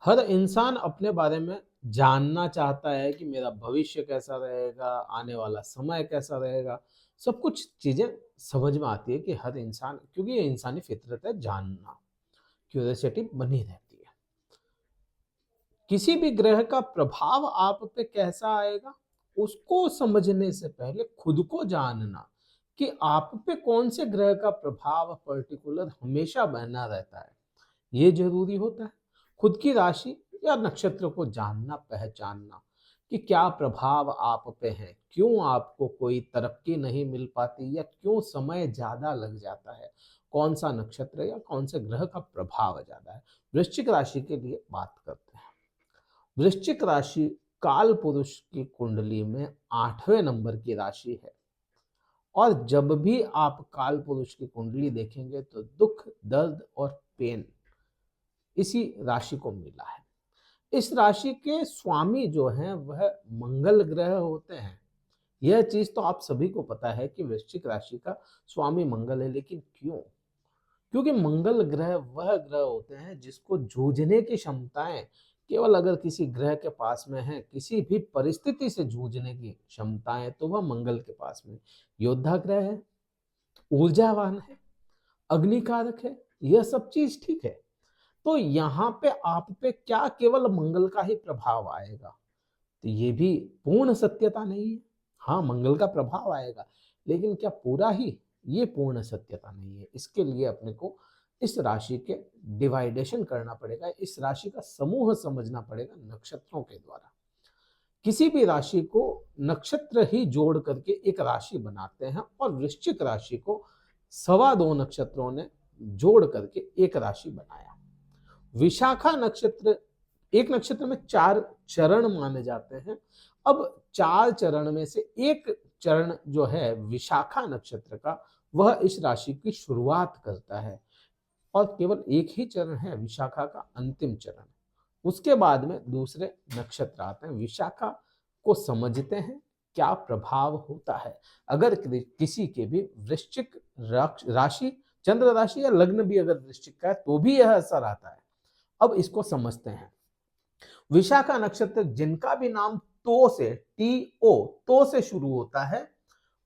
हर इंसान अपने बारे में जानना चाहता है कि मेरा भविष्य कैसा रहेगा, आने वाला समय कैसा रहेगा। सब कुछ चीज़ें समझ में आती है कि हर इंसान, क्योंकि ये इंसानी फितरत है जानना, क्यूरियोसिटी बनी रहती है। किसी भी ग्रह का प्रभाव आप पे कैसा आएगा, उसको समझने से पहले खुद को जानना कि आप पे कौन से ग्रह का प्रभाव पर्टिकुलर हमेशा बना रहता है, ये ज़रूरी होता है। खुद की राशि या नक्षत्र को जानना, पहचानना कि क्या प्रभाव आप पे है, क्यों आपको कोई तरक्की नहीं मिल पाती या क्यों समय ज़्यादा लग जाता है, कौन-सा नक्षत्र या कौन से ग्रह का प्रभाव ज़्यादा है। वृश्चिक राशि के लिए बात करते हैं। वृश्चिक राशि कालपुरुष की कुंडली में 8वें नंबर की राशि है और जब भी आप कालपुरुष की कुंडली देखेंगे तो दुःख, दर्द और पेन इसी राशि को मिला है। इस राशि के स्वामी जो हैं वह मंगल ग्रह होते हैं। यह चीज तो आप सभी को पता है कि वृश्चिक राशि का स्वामी मंगल है, लेकिन क्यों? क्योंकि मंगल ग्रह वह ग्रह होते हैं जिसको जूझने की क्षमताएं केवल अगर किसी ग्रह के पास में है, किसी भी परिस्थिति से जूझने की क्षमताएं, तो वह मंगल के पास में। योद्धा ग्रह है, ऊर्जावान है, अग्निकारक है, यह सब चीज ठीक है। तो यहाँ पे आप पे क्या केवल मंगल का ही प्रभाव आएगा? तो ये भी पूर्ण सत्यता नहीं है। हाँ, मंगल का प्रभाव आएगा, लेकिन क्या पूरा ही? ये पूर्ण सत्यता नहीं है। इसके लिए अपने को इस राशि के डिवाइडेशन करना पड़ेगा, इस राशि का समूह समझना पड़ेगा नक्षत्रों के द्वारा। किसी भी राशि को नक्षत्र ही जोड़ करके एक राशि बनाते हैं और वृश्चिक राशि को सवा दो नक्षत्रों ने जोड़ करके एक राशि बनाया। विशाखा नक्षत्र, एक नक्षत्र में 4 चरण माने जाते हैं। अब 4 चरण में से एक चरण जो है विशाखा नक्षत्र का, वह इस राशि की शुरुआत करता है और केवल एक ही चरण है विशाखा का, अंतिम चरण। उसके बाद में दूसरे नक्षत्र आते हैं। विशाखा को समझते हैं क्या प्रभाव होता है। अगर किसी के भी वृश्चिक राशि, चंद्र राशि या लग्न भी अगर वृश्चिक का है तो भी यह असर आता है। अब इसको समझते हैं। विशाखा नक्षत्र जिनका भी नाम तो से, तो से शुरू होता है,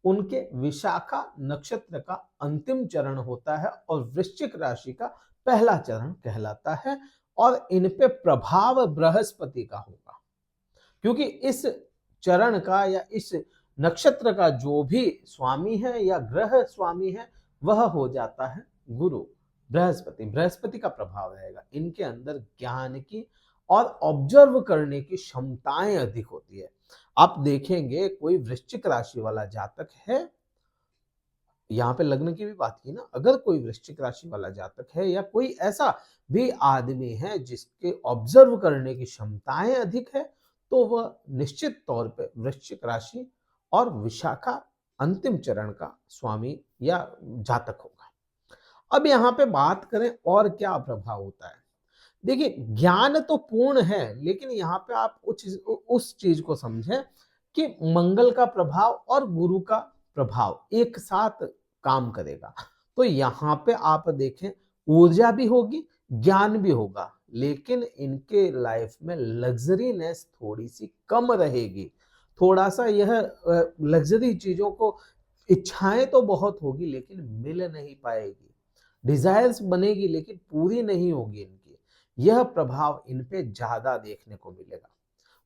उनके विशाखा नक्षत्र का अंतिम चरण होता है और वृश्चिक राशि का पहला चरण कहलाता है और इन पे प्रभाव बृहस्पति का होगा, क्योंकि इस चरण का या इस नक्षत्र का जो भी स्वामी है या ग्रह स्वामी है वह हो जाता है गुरु, बृहस्पति। बृहस्पति का प्रभाव रहेगा। इनके अंदर ज्ञान की और ऑब्जर्व करने की क्षमताएं अधिक होती है। आप देखेंगे कोई वृश्चिक राशि वाला जातक है, यहाँ पे लग्न की भी बात की ना, अगर कोई वृश्चिक राशि वाला जातक है या कोई ऐसा भी आदमी है जिसके ऑब्जर्व करने की क्षमताएं अधिक है, तो वह निश्चित तौर पे वृश्चिक राशि और विशाखा अंतिम चरण का स्वामी या जातक होगा। अब यहाँ पे बात करें और क्या प्रभाव होता है। देखिए, ज्ञान तो पूर्ण है, लेकिन यहाँ पे आप उस चीज को समझें कि मंगल का प्रभाव और गुरु का प्रभाव एक साथ काम करेगा। तो यहाँ पे आप देखें, ऊर्जा भी होगी, ज्ञान भी होगा, लेकिन इनके लाइफ में लग्जरीनेस थोड़ी सी कम रहेगी। थोड़ा सा यह लग्जरी चीजों को, इच्छाएं तो बहुत होगी लेकिन मिल नहीं पाएगी, डिजायर्स बनेगी लेकिन पूरी नहीं होगी इनकी। यह प्रभाव इन पे ज्यादा देखने को मिलेगा।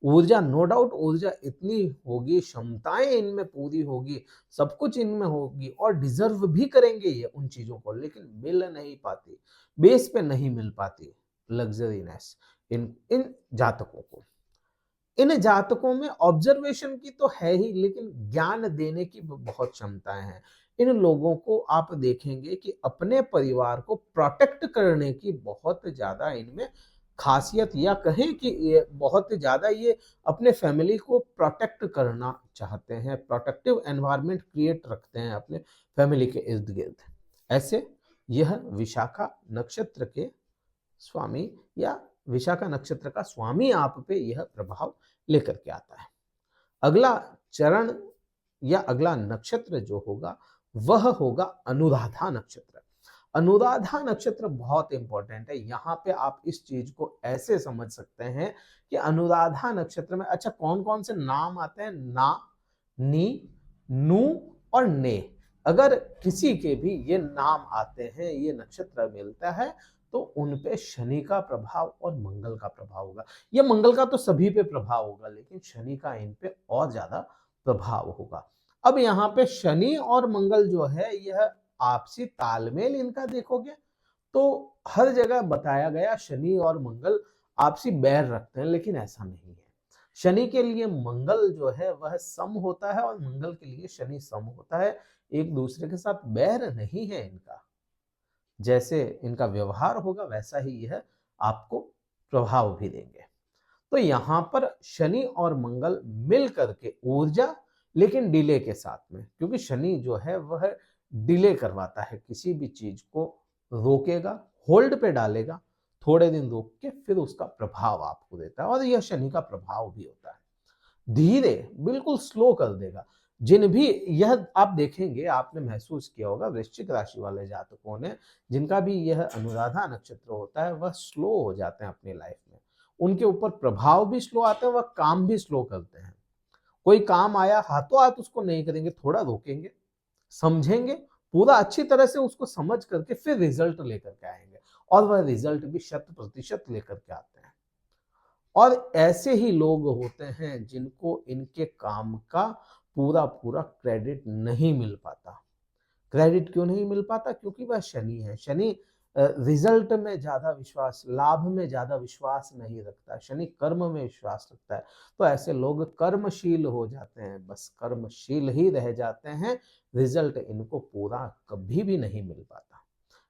ऊर्जा, नो डाउट ऊर्जा इतनी होगी, क्षमताएं इनमें पूरी होगी, सब कुछ इनमें होगी और डिजर्व भी करेंगे ये उन चीजों को, लेकिन मिल नहीं पाती, बेस पे नहीं मिल पाती लग्जरीनेस इन इन जातकों को। इन जातकों में ऑब्जर्वेशन की तो है ही, लेकिन ज्ञान देने की बहुत क्षमताएं हैं। इन लोगों को आप देखेंगे कि अपने परिवार को प्रोटेक्ट करने की बहुत ज्यादा इनमें खासियत, या कहें कि ये बहुत ज्यादा ये अपने फैमिली को प्रोटेक्ट करना चाहते हैं, प्रोटेक्टिव एनवायरनमेंट क्रिएट रखते हैं अपने फैमिली के इर्द गिर्द। ऐसे यह विशाखा नक्षत्र के स्वामी या विशाखा नक्षत्र का स्वामी आप पे यह प्रभाव लेकर के आता है। अगला चरण या अगला नक्षत्र जो होगा वह होगा अनुराधा नक्षत्र। अनुराधा नक्षत्र बहुत इंपॉर्टेंट है। यहाँ पे आप इस चीज को ऐसे समझ सकते हैं कि अनुराधा नक्षत्र में अच्छा कौन कौन से नाम आते हैं, ना, नी, नू और ने। अगर किसी के भी ये नाम आते हैं, ये नक्षत्र मिलता है, तो उन पे शनि का प्रभाव और मंगल का प्रभाव होगा। ये मंगल का तो सभी पे प्रभाव होगा, लेकिन शनि का इन पे और ज्यादा प्रभाव होगा। अब यहाँ पे शनि और मंगल जो है, यह आपसी तालमेल इनका देखोगे तो हर जगह बताया गया शनि और मंगल आपसी बैर रखते हैं, लेकिन ऐसा नहीं है। शनि के लिए मंगल जो है वह सम होता है और मंगल के लिए शनि सम होता है। एक दूसरे के साथ बैर नहीं है इनका। जैसे इनका व्यवहार होगा वैसा ही यह आपको प्रभाव भी देंगे। तो यहाँ पर शनि और मंगल मिल करके ऊर्जा, लेकिन डिले के साथ में, क्योंकि शनि जो है वह डिले करवाता है, किसी भी चीज को रोकेगा, होल्ड पे डालेगा, थोड़े दिन रोक के फिर उसका प्रभाव आपको देता है, और यह शनि का प्रभाव भी होता है। धीरे बिल्कुल स्लो कर देगा। जिन भी यह आप देखेंगे, आपने महसूस किया होगा वृश्चिक राशि वाले जातकों ने, जिनका भी यह अनुराधा नक्षत्र होता है, वह स्लो हो जाते हैं अपनी लाइफ में। उनके ऊपर प्रभाव भी स्लो आते हैं, वह काम भी स्लो करते हैं। कोई काम आया हाथों हाथ उसको नहीं करेंगे, थोड़ा रोकेंगे, समझेंगे, पूरा अच्छी तरह से उसको समझ करके फिर रिजल्ट लेकर के आएंगे, और वह रिजल्ट भी 100% लेकर के आते हैं। और ऐसे ही लोग होते हैं जिनको इनके काम का पूरा पूरा क्रेडिट नहीं मिल पाता। क्रेडिट क्यों नहीं मिल पाता? क्योंकि वह शनि है। शनि रिजल्ट में ज्यादा विश्वास, लाभ में ज्यादा विश्वास नहीं रखता, शनि कर्म में विश्वास रखता है। तो ऐसे लोग कर्मशील हो जाते हैं, बस कर्मशील ही रह जाते हैं, रिजल्ट इनको पूरा कभी भी नहीं मिल पाता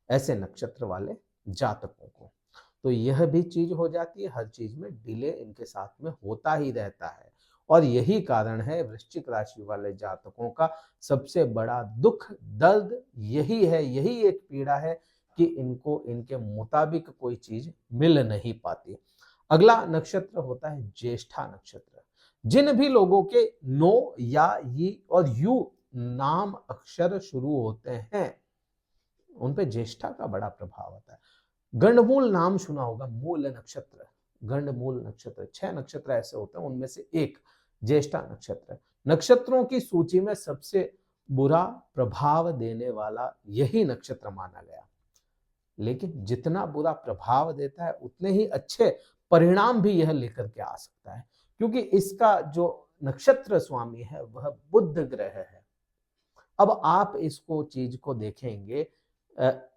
ऐसे नक्षत्र वाले जातकों को। तो यह भी चीज हो जाती है, हर चीज में डिले इनके साथ में होता ही रहता है। और यही कारण है वृश्चिक राशि वाले जातकों का सबसे बड़ा दुख दर्द यही है, यही एक पीड़ा है कि इनको इनके मुताबिक कोई चीज मिल नहीं पाती। अगला नक्षत्र होता है ज्येष्ठा नक्षत्र। जिन भी लोगों के नो या ये और यू नाम अक्षर शुरू होते हैं, उन पे ज्येष्ठा का बड़ा प्रभाव होता है। गंडमूल नाम सुना होगा, मूल नक्षत्र, गंडमूल नक्षत्र, 6 नक्षत्र ऐसे होते हैं, उनमें से एक ज्येष्ठा नक्षत्र। नक्षत्रों की सूची में सबसे बुरा प्रभाव देने वाला यही नक्षत्र माना गया, लेकिन जितना बुरा प्रभाव देता है उतने ही अच्छे परिणाम भी यह लेकर के आ सकता है, क्योंकि इसका जो नक्षत्र स्वामी है वह बुध ग्रह है। अब आप इसको चीज को देखेंगे,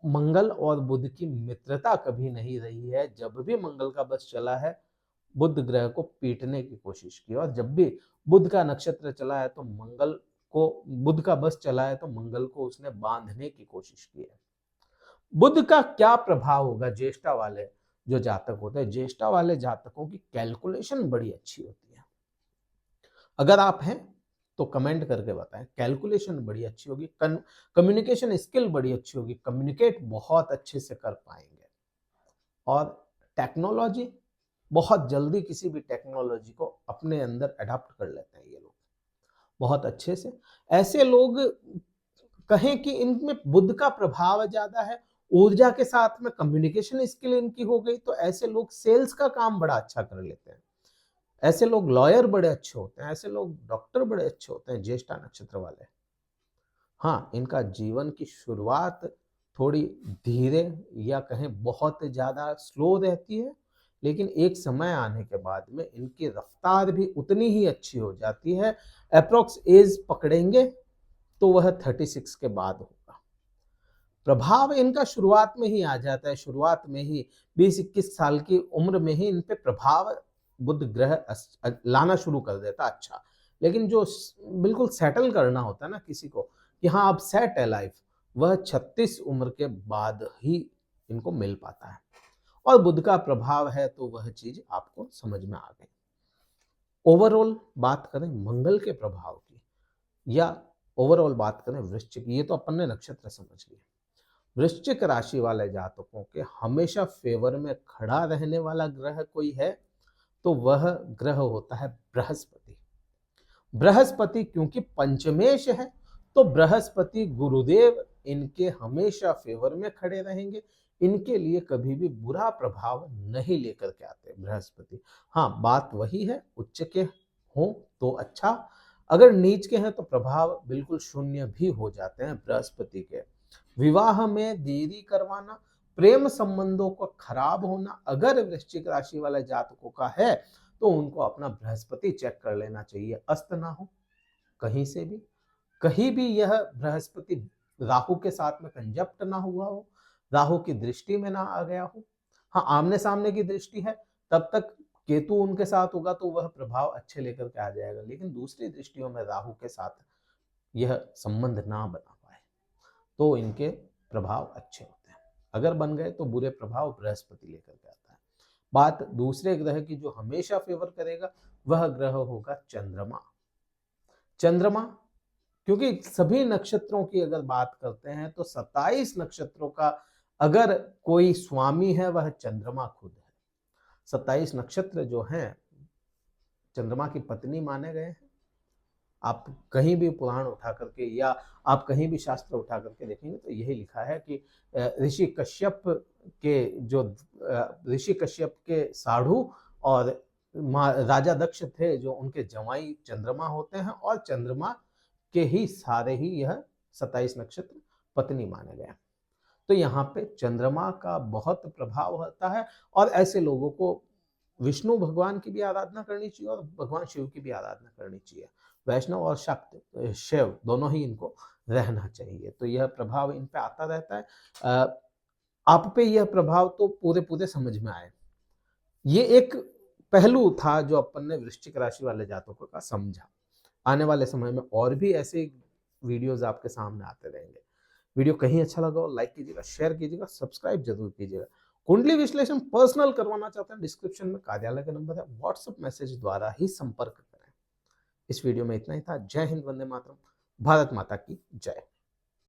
मंगल और बुध की मित्रता कभी नहीं रही है। जब भी मंगल का बस चला है, बुध ग्रह को पीटने की कोशिश की, और जब भी बुध का नक्षत्र चला है तो मंगल को, बुध का बस चला है तो मंगल को उसने बांधने की कोशिश की है। बुध का क्या प्रभाव होगा ज्येष्ठा वाले जो जातक होते हैं? ज्येष्ठा वाले जातकों की कैलकुलेशन बड़ी अच्छी होती है। अगर आप हैं तो कमेंट करके बताएं, कैलकुलेशन बड़ी अच्छी होगी, कम्युनिकेशन स्किल बड़ी अच्छी होगी, कम्युनिकेट बहुत अच्छे से कर पाएंगे, और टेक्नोलॉजी, बहुत जल्दी किसी भी टेक्नोलॉजी को अपने अंदर अडॉप्ट कर लेते हैं ये लोग बहुत अच्छे से। ऐसे लोग कहें कि इनमें बुध का प्रभाव ज्यादा है, ऊर्जा के साथ में कम्युनिकेशन स्किल इनकी हो गई, तो ऐसे लोग सेल्स का काम बड़ा अच्छा कर लेते हैं, ऐसे लोग लॉयर बड़े अच्छे होते हैं, ऐसे लोग डॉक्टर बड़े अच्छे होते हैं ज्येष्ठा नक्षत्र वाले। हाँ, इनका जीवन की शुरुआत थोड़ी धीरे या कहें बहुत ज्यादा स्लो रहती है, लेकिन एक समय आने के बाद में इनकी रफ्तार भी उतनी ही अच्छी हो जाती है। अप्रोक्स एज पकड़ेंगे तो वह 36 के बाद होगा। प्रभाव इनका शुरुआत में ही आ जाता है, शुरुआत में ही 20-21 साल की उम्र में ही इन पे प्रभाव बुध ग्रह लाना शुरू कर देता। अच्छा, लेकिन जो बिल्कुल सेटल करना होता है ना किसी को कि हाँ अब सेट है लाइफ, वह 36 उम्र के बाद ही इनको मिल पाता है। और बुध का प्रभाव है तो वह चीज आपको समझ में आ गई। ओवरऑल बात करें मंगल के प्रभाव की, या ओवरऑल बात करें वृश्चिक, ये तो अपन ने नक्षत्र समझ लिया। वृश्चिक राशि वाले जातकों के हमेशा फेवर में खड़ा रहने वाला ग्रह कोई है तो वह ग्रह होता है बृहस्पति। बृहस्पति क्योंकि पंचमेश है, तो बृहस्पति गुरुदेव इनके हमेशा फेवर में खड़े रहेंगे, इनके लिए कभी भी बुरा प्रभाव नहीं लेकर के आते बृहस्पति। हाँ, बात वही है, उच्च के हों तो अच्छा, अगर नीच के हैं तो प्रभाव बिल्कुल शून्य भी हो जाते हैं बृहस्पति के। विवाह में देरी करवाना, प्रेम संबंधों का खराब होना, अगर वृश्चिक राशि वाले जातकों का है तो उनको अपना बृहस्पति चेक कर लेना चाहिए, अस्त ना हो कहीं से भी, कहीं भी यह बृहस्पति राहु के साथ में कंजप्ट ना हुआ हो, राहु की दृष्टि में ना आ गया हो। हाँ, आमने सामने की दृष्टि है, तब तक केतु उनके साथ होगा तो वह प्रभाव अच्छे लेकर के आ जाएगा, लेकिन दूसरी दृष्टियों में राहु के साथ यह संबंध ना बना पाए तो इनके प्रभाव अच्छे होते हैं, अगर बन गए तो बुरे प्रभाव बृहस्पति लेकर के आता है। बात दूसरे ग्रह की जो हमेशा फेवर करेगा वह ग्रह होगा चंद्रमा। चंद्रमा, क्योंकि सभी नक्षत्रों की अगर बात करते हैं तो 27 नक्षत्रों का अगर कोई स्वामी है वह चंद्रमा खुद है। 27 नक्षत्र जो हैं चंद्रमा की पत्नी माने गए हैं। आप कहीं भी पुराण उठा करके या आप कहीं भी शास्त्र उठा करके देखेंगे तो यही लिखा है कि ऋषि कश्यप के साढ़ू और राजा दक्ष थे जो उनके जवाई चंद्रमा होते हैं, और चंद्रमा के ही सारे ही यह 27 नक्षत्र पत्नी माने गए। तो यहाँ पे चंद्रमा का बहुत प्रभाव होता है, और ऐसे लोगों को विष्णु भगवान की भी आराधना करनी चाहिए और भगवान शिव की भी आराधना करनी चाहिए। वैष्णव और शक्त शैव दोनों ही इनको रहना चाहिए, तो यह प्रभाव इन पे आता रहता है। आप पे यह प्रभाव तो पूरे पूरे समझ में आए। ये एक पहलू था जो अपन ने वृश्चिक राशि वाले जातकों का समझा। आने वाले समय में और भी ऐसे वीडियोस आपके सामने आते रहेंगे। वीडियो कहीं अच्छा लगा हो लाइक कीजिएगा, शेयर कीजिएगा, सब्सक्राइब जरूर कीजिएगा। कुंडली विश्लेषण पर्सनल करवाना चाहते हैं, डिस्क्रिप्शन में कार्यालय का नंबर है, व्हाट्सएप मैसेज द्वारा ही संपर्क करें। इस वीडियो में इतना ही था। जय हिंद, वंदे मातरम, भारत माता की जय।